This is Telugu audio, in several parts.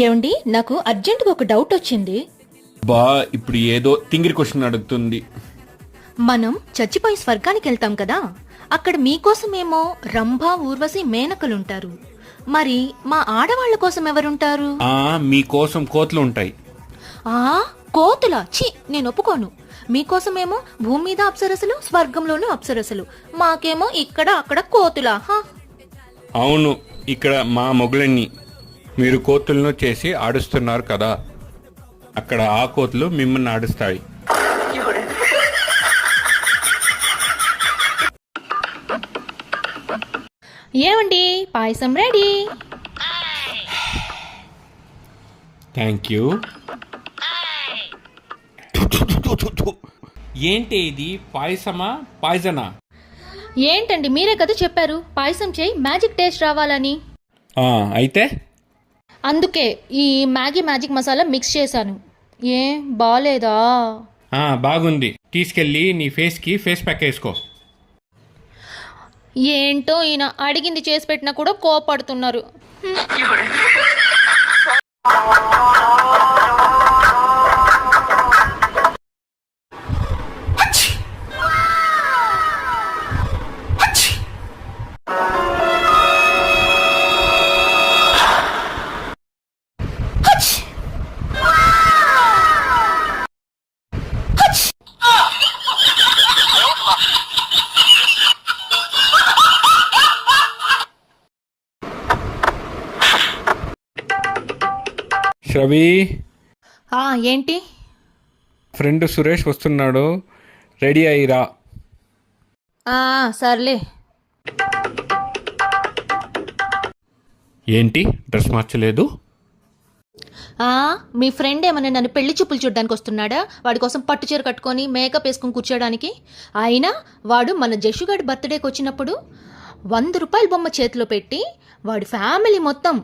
ఏమండి, నాకు అర్జెంటుగా ఒక డౌట్ వచ్చింది. బా ఇప్పుడు ఏదో తింగిరి క్వశ్చన్ అడుగుతుంది. మనం చచ్చిపోయి స్వర్గానికి వెళ్తాం కదా, అక్కడ మీకోసమేమో రంభ, ఊర్వశి, మేనకలుంటారు. మరి మా ఆడవాళ్ల కోసం ఎవరుంటారు? మీకోసం కోతులు ఉంటాయి. కోతులా? ఛీ, నేను ఒప్పుకోను. మీకోసమేమో భూమి మీద అప్సరసలు, స్వర్గంలోనూ అప్సరసలు, మాకేమో ఇక్కడ అక్కడ కోతులా? అవును, ఇక్కడ మా మొగులన్నీ మీరు కోతులను చేసి ఆడుస్తున్నారు కదా, అక్కడ ఆ కోతులు మిమ్మల్ని ఆడుస్తాయి. ఏమండి, పాయసం రెడీ. Thank you. ఏంటి ఇది, పాయసమా పాయిజనా? ఏంటండి, మీరే కదా చెప్పారు పాయసం చేయి, మ్యాజిక్ టేస్ట్ రావాలని. అయితే అందుకే ఈ మ్యాజిక్ మసాలా మిక్స్ చేశాను. బాలేదా? బాగుంది, తీసుకెళ్ళి నీ ఫేస్కి ఫేస్ ప్యాక్ వేసుకో. ఏంటో ఈయన అడిగింది చేసి పెట్టినా కూడా కోపడుతున్నారు. శ్రవి, ఏంటి? ఫ్రెండ్ సురేష్ వస్తున్నాడు, రెడీ అయ్యిరా. సర్లే. ఏంటి డ్రెస్ మార్చలేదు? మీ ఫ్రెండ్ ఏమన్నా నన్ను పెళ్లి చూపులు చూడడానికి వస్తున్నాడా? వాడి కోసం పట్టు చీర కట్టుకొని మేకప్ వేసుకొని కూర్చోడానికి. అయినా వాడు మన జషుగాడి బర్త్డేకి వచ్చినప్పుడు 100 రూపాయల బొమ్మ చేతిలో పెట్టి వాడి ఫ్యామిలీ మొత్తం,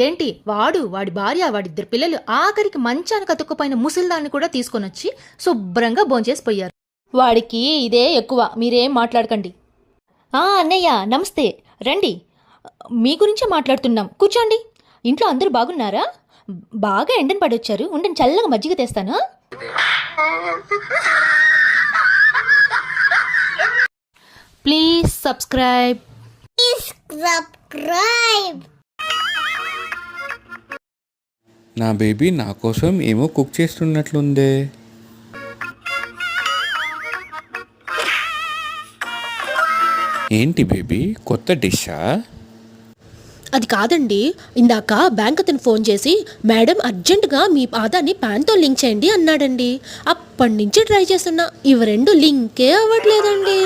ఏంటి వాడి భార్య, వాడిద్దరు పిల్లలు, ఆఖరికి మంచానికి అతుక్కుపోయిన ముసలిదాన్ని కూడా తీసుకొని వచ్చి శుభ్రంగా భోంచేసిపోయారు. వాడికి ఇదే ఎక్కువ, మీరేం మాట్లాడకండి. అన్నయ్య నమస్తే, రండి. మీ గురించే మాట్లాడుతున్నాం, కూర్చోండి. ఇంట్లో అందరూ బాగున్నారా? బాగా ఎండని పడొచ్చారు, ఉండండి చల్లగా మజ్జిగ తెస్తాను. Please subscribe. నా బేబీ నా కోసం ఏమో కుక్ చేస్తున్నట్లుందే. ఏంటి బేబీ, కొత్త డిషా? అది కాదండి, ఇందాక బ్యాంక్ అతను ఫోన్ చేసి మేడం అర్జెంటుగా మీ ఆధార్ని పాన్తో లింక్ చేయండి అన్నాడండి. అప్పటి నుంచి ట్రై చేస్తున్నా, ఇవి రెండు లింకే అవ్వట్లేదండి.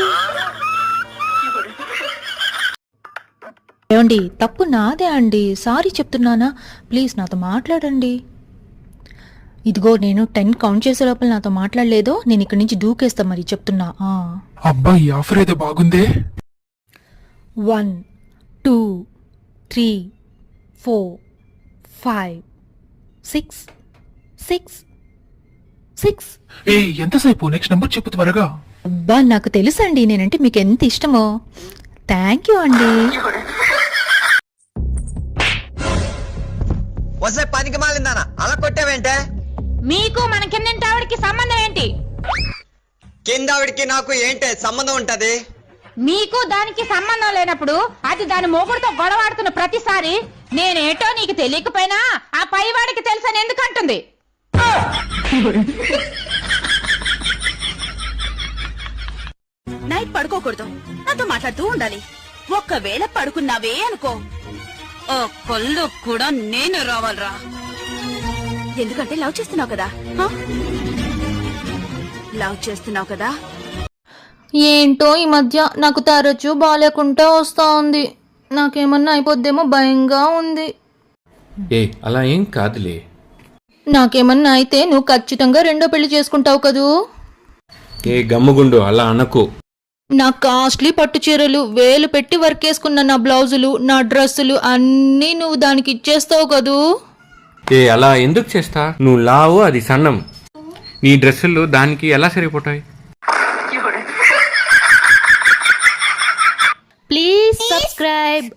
ఏమండి, తప్పు నాదే అండి, సారీ చెప్తున్నానా, ప్లీజ్ నాతో మాట్లాడండి. ఇదిగో నేను 10 కౌంట్ చేసే లోపల నాతో మాట్లాడలేదో నేను ఇక్కడి నుంచి దూకేస్తా, మరి చెప్తున్నా. అబ్బా, ఈ ఆఫర్ అయితే బాగుందే. 1 2 3 4 5 6 6 6. ఎంతసేపు? నెక్స్ట్ నెంబర్ చెప్పు త్వరగా. అబ్బా, నాకు తెలుసండి నేనంటే మీకు ఎంత ఇష్టమో. థ్యాంక్ యూ అండి. వసే పనికి మాలిందానా అలా కొట్టావేంటే? మీకు మన కిందంటావిడికి సంబంధం ఏంటి? కిందావిడికి నాకు ఏంటే సంబంధం ఉంటది? మీకు దానికి సంబంధం లేనప్పుడు అది దాని మొగుడుతో గొడవాడుతున్న ప్రతిసారి నేనేటో నీకు తెలియకపోయినా ఆ పైవాడికి తెలుసని ఎందుకంటుంది? నైట్ పడుకోకూడదు, నాతో మాట్లాడుతూ ఉండాలి. ఒక్కవేళ పడుకున్నావే అనుకో, ఓ కొల్లు కూడా నేను రావాలరా. ఎందుకంటే లవ్ చేస్తున్నావు కదా. లవ్ చేస్తున్నావు కదా. ఏంటో ఈ మధ్య నాకు తరచూ బాగాలేకుంటే వస్తా ఉంది. నాకేమన్నా అయిపోద్దేమో భయంగా ఉంది. అలా ఏం కాదులే. నాకేమన్నా అయితే నువ్వు ఖచ్చితంగా రెండో పెళ్లి చేసుకుంటావు కదూ. గమ్ముగుండు, అలా అనకు. నా కాస్ట్లీ పట్టు చీరలు, వేలు పెట్టి వర్క్ వేసుకున్న నా బ్లౌజులు, నా డ్రెస్సులు అన్నీ నువ్వు దానికి ఇచ్చేస్తావు కదూ. అలా ఎందుకు చేస్తా? నువ్వు లావు, అది సన్నం. నీ డ్రెస్సులు దానికి ఎలా సరిపోతాయి? Please subscribe.